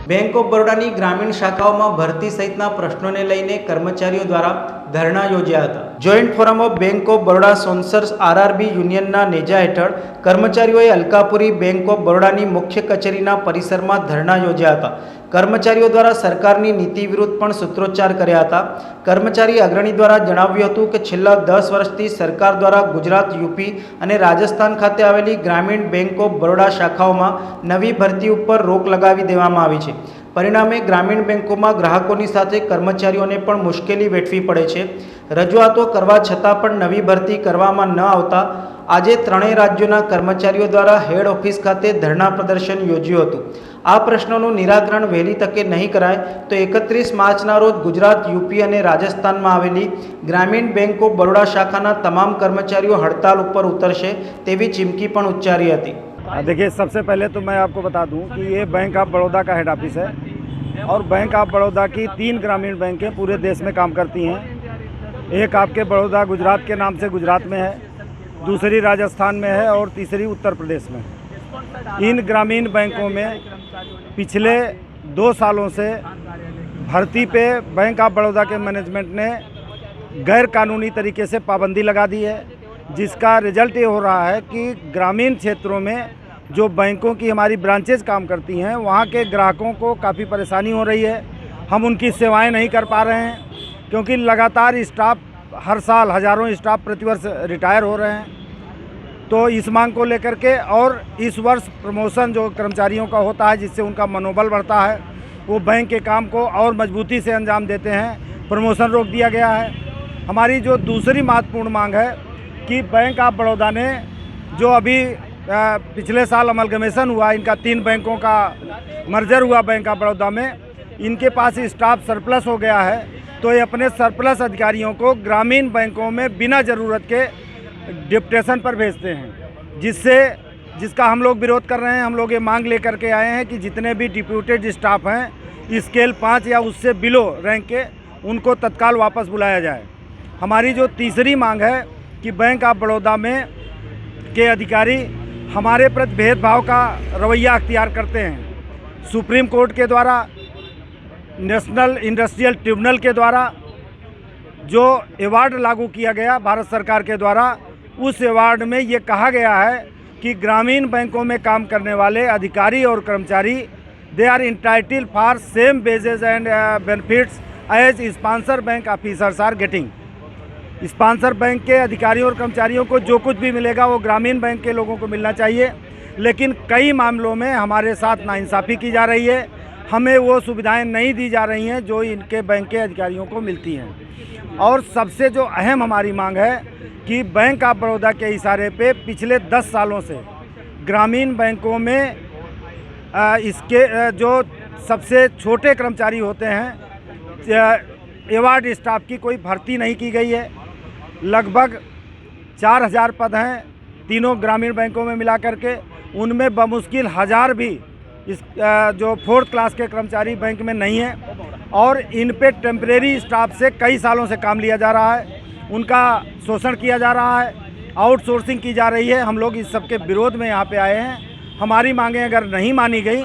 Bank of બરોડાની ગ્રામીણ શાખાઓમાં ભરતી સહિતના પ્રશ્નોને લઈને કર્મચારીઓ દ્વારા ધરણા યોજ્યા હતા। Joint forum of bank of Baroda sponsors RRB યુનિયનના નેજા હેઠળ કર્મચારીઓએ અલકાપુરી બેંક ઓફ બરોડાની મુખ્ય કચેરીના પરિસરમાં ધરણા યોજ્યા હતા। કર્મચારીઓ દ્વારા સરકારની નીતિ વિરુદ્ધ પણ સૂત્રોચ્ચાર કર્યા હતા। કર્મચારી અગ્રણી દ્વારા જણાવ્યું હતું કે છેલ્લા 10 વર્ષથી સરકાર દ્વારા ગુજરાત, યુપી અને રાજસ્થાન ખાતે આવેલી ગ્રામીણ બેંક ઓફ બરોડા શાખાઓમાં નવી ભરતી ઉપર રોક લગાવી દેવામાં આવી છે। પરિણામે ગ્રામીણ બેંકોમાં ગ્રાહકોની સાથે કર્મચારીઓને પણ મુશ્કેલી વેઠવી પડે છે। રજૂઆતો કરવા છતાં પણ નવી ભરતી કરવામાં ન આવતા આજે ત્રણેય રાજ્યોના કર્મચારીઓ દ્વારા હેડ ઓફિસ ખાતે ધરણા પ્રદર્શન યોજ્યું હતું। આ પ્રશ્નોનું નિરાકરણ વહેલી તકે નહીં કરાય તો 31 માર્ચના રોજ ગુજરાત, यूपी અને રાજસ્થાનમાં આવેલી ગ્રામીણ બેંક ઓફ બરોડા શાખાના તમામ કર્મચારીઓ હડતાલ ઉપર ઉતરશે તેવી ચીમકી પણ ઉચ્ચારી હતી। देखिए, सबसे पहले तो मैं आपको बता दूं कि ये बैंक ऑफ बड़ौदा का हेड ऑफिस है और बैंक ऑफ बड़ौदा की 3 ग्रामीण बैंकें पूरे देश में काम करती हैं। एक आपके बड़ौदा गुजरात के नाम से गुजरात में है, दूसरी राजस्थान में है और तीसरी उत्तर प्रदेश में। इन ग्रामीण बैंकों में पिछले 2 सालों से भर्ती पे बैंक ऑफ बड़ौदा के मैनेजमेंट ने गैर कानूनी तरीके से पाबंदी लगा दी है, जिसका रिजल्ट ये हो रहा है कि ग्रामीण क्षेत्रों में जो बैंकों की हमारी ब्रांचेज काम करती हैं वहाँ के ग्राहकों को काफ़ी परेशानी हो रही है। हम उनकी सेवाएं नहीं कर पा रहे हैं क्योंकि लगातार स्टाफ हर साल हज़ारों स्टाफ प्रतिवर्ष रिटायर हो रहे हैं। तो इस मांग को लेकर के और इस वर्ष प्रमोशन जो कर्मचारियों का होता है जिससे उनका मनोबल बढ़ता है, वो बैंक के काम को और मजबूती से अंजाम देते हैं, प्रमोशन रोक दिया गया है। हमारी जो दूसरी महत्वपूर्ण मांग है कि बैंक ऑफ बड़ौदा ने जो अभी पिछले साल अमलगमेशन हुआ, इनका 3 बैंकों का मर्जर हुआ बैंक ऑफ बड़ौदा में, इनके पास स्टाफ सरप्लस हो गया है। तो ये अपने सरप्लस अधिकारियों को ग्रामीण बैंकों में बिना ज़रूरत के डिप्टेशन पर भेजते हैं, जिसका हम लोग विरोध कर रहे हैं। हम लोग ये मांग लेकर के आए हैं कि जितने भी डिप्यूटेड स्टाफ हैं स्केल 5 या उससे बिलो रैंक के, उनको तत्काल वापस बुलाया जाए। हमारी जो तीसरी मांग है कि बैंक ऑफ बड़ौदा में के अधिकारी हमारे प्रति भेदभाव का रवैया अख्तियार करते हैं। सुप्रीम कोर्ट के द्वारा, नेशनल इंडस्ट्रियल ट्रिब्यूनल के द्वारा जो अवार्ड लागू किया गया भारत सरकार के द्वारा, उस अवार्ड में ये कहा गया है कि ग्रामीण बैंकों में काम करने वाले अधिकारी और कर्मचारी they are entitled for same wages and benefits as sponsor bank officers are getting. Sponsor bank के अधिकारियों और कर्मचारियों को जो कुछ भी मिलेगा वो ग्रामीण बैंक के लोगों को मिलना चाहिए, लेकिन कई मामलों में हमारे साथ नाइंसाफ़ी की जा रही है। हमें वो सुविधाएं नहीं दी जा रही हैं जो इनके बैंक के अधिकारियों को मिलती हैं। और सबसे जो अहम हमारी मांग है कि बैंक ऑफ बड़ौदा के इशारे पे पिछले 10 सालों से ग्रामीण बैंकों में इसके जो सबसे छोटे कर्मचारी होते हैं, अवार्ड स्टाफ की कोई भर्ती नहीं की गई है। लगभग 4000 पद हैं तीनों ग्रामीण बैंकों में मिला करके, उनमें बमुश्किल 1000 भी इस जो 4th क्लास के कर्मचारी बैंक में नहीं हैं और इन पे टेम्परेरी स्टाफ से कई सालों से काम लिया जा रहा है, उनका शोषण किया जा रहा है, आउटसोर्सिंग की जा रही है। हम लोग इस सब के विरोध में यहाँ पे आए हैं। हमारी मांगें अगर नहीं मानी गई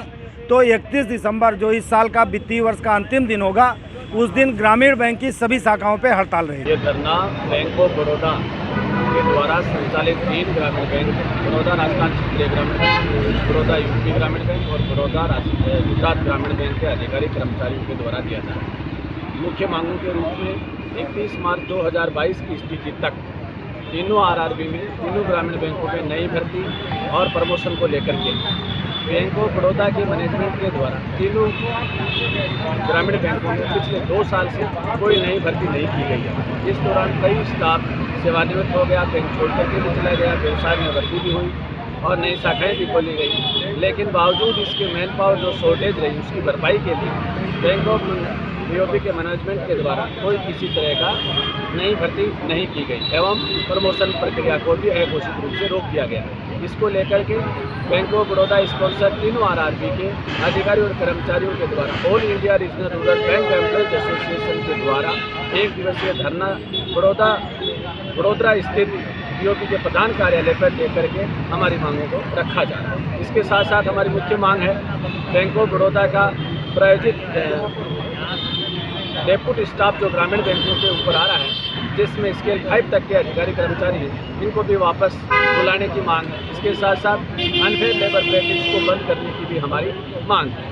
तो 31 दिसंबर जो इस साल का वित्तीय वर्ष का अंतिम दिन होगा, उस दिन ग्रामीण बैंक की सभी शाखाओं पे हड़ताल रहेगी। ये धरना बैंक ऑफ बड़ौदा के द्वारा संचालित 3 ग्रामीण बैंक, बड़ौदा राजस्थान क्षेत्रीय ग्रामीण बैंक, बड़ौदा यूपी ग्रामीण बैंक और बड़ौदा गुजरात ग्रामीण बैंक के अधिकारी कर्मचारियों के द्वारा दिया जा रहा है। मुख्य मांगों के रूप में 31 मार्च 2022 की स्थिति तक तीनों आरआरबी में तीनों ग्रामीण बैंकों में नई भर्ती और प्रमोशन को लेकर के बैंक ऑफ बड़ौदा के मैनेजमेंट के द्वारा तीनों ग्रामीण बैंकों में पिछले 2 साल से कोई नई भर्ती नहीं की गई है। इस दौरान कई स्टाफ सेवानिवृत्त हो गया, बैंक छोड़ करके भी चला गया, व्यवसाय में वृद्धि भी हुई और नई शाखाएँ भी खोली गई। लेकिन बावजूद इसके मैन पावर जो शॉर्टेज रही, उसकी भरपाई के लिए बैंक ऑफ बीओपी के मैनेजमेंट के द्वारा कोई किसी तरह का नई भर्ती नहीं की गई एवं प्रमोशन प्रक्रिया को भी अघोषित रूप से रोक दिया गया। इसको लेकर के बैंक ऑफ बड़ौदा स्पॉन्सर तीनों आरआरबी के अधिकारी और कर्मचारियों के द्वारा all India regional rural bank employees association के द्वारा 1 दिवसीय धरना बड़ोदरा स्थित बीओपी के प्रधान कार्यालय पर लेकर के हमारी मांगों को रखा जा रहा है। इसके साथ साथ हमारी मुख्य मांग है बैंक ऑफ बड़ौदा का प्रायोजित डेप्यूटी स्टाफ जो ग्रामीण बैंकों के ऊपर आ रहा है, जिसमें स्केल 5 तक के अधिकारी कर्मचारी हैं, इनको भी वापस बुलाने की मांग है। इसके साथ साथ अनफेयर लेबर प्रैक्टिस को बंद करने की भी हमारी मांग है।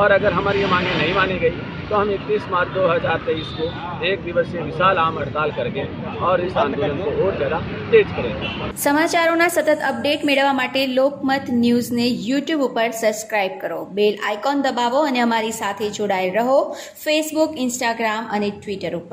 और अगर हमारी ये मांगें नहीं मानी गई तो हम 31 मार्च 2023 को एक दिवसीय विशाल आम हड़ताल करके और इस आंदोलन को और ज़्यादा तेज करेंगे। સમાચારોના સતત અપડેટ મેળવવા માટે લોકમત ન્યૂઝને યુટ્યુબ ઉપર સબસ્ક્રાઇબ કરો, બેલ આઇકોન દબાવો અને અમારી સાથે જોડાયેલ રહો ફેસબુક, ઇન્સ્ટાગ્રામ અને ટ્વિટર ઉપર.